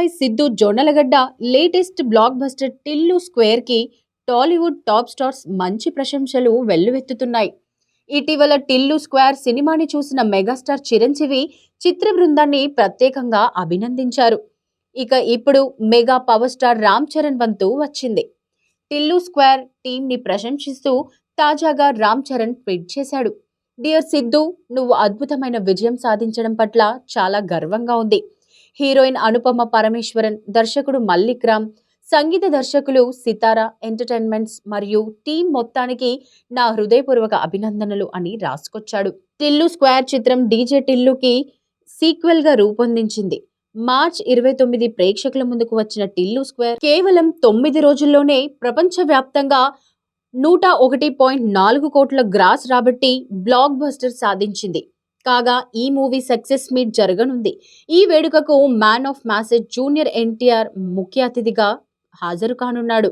Bye Siddhu Jonnalagadda latest blockbuster Tillu square కి Tollywood top stars మంచి ప్రశంసలు వెల్లువెత్తుతున్నాయి. ఇటీవల టిల్లు స్క్వేర్ సినిమాని చూసిన మెగాస్టార్ చిరంజీవి చిత్ర బృందాన్ని ప్రత్యేకంగా అభినందించారు. ఇక ఇప్పుడు mega power star Ram Charan వంతు వచ్చింది. టిల్లు స్క్వేర్ టీమ్ ని ప్రశంసిస్తూ తాజాగా రామ్ చరణ్ ట్వీట్ చేశాడు. డియర్ సిద్ధు, నువ్వు అద్భుతమైన విజయం సాధించడం పట్ల చాలా గర్వంగా ఉంది. హీరోయిన్ అనుపమ పరమేశ్వరన్, దర్శకుడు మల్లిక్ రామ్, సంగీత దర్శకులు సితారా ఎంటర్టైన్మెంట్స్ మరియు టీం మొత్తానికి నా హృదయపూర్వక అభినందనలు అని రాసుకొచ్చాడు. టిల్లు స్క్వేర్ చిత్రం డీజే టిల్లుకి సీక్వెల్ గా రూపొందించింది. మార్చ్ 29 ప్రేక్షకుల ముందుకు వచ్చిన టిల్లు స్క్వేర్ కేవలం 9 రోజుల్లోనే ప్రపంచవ్యాప్తంగా 101.4 కోట్ల గ్రాస్ రాబట్టి బ్లాక్ బస్టర్ సాధించింది. కాగా ఈ మూవీ సక్సెస్ మీట్ జరగనుంది. ఈ వేడుకకు man of masses junior NTR ముఖ్య అతిథిగా హాజరు కానున్నాడు.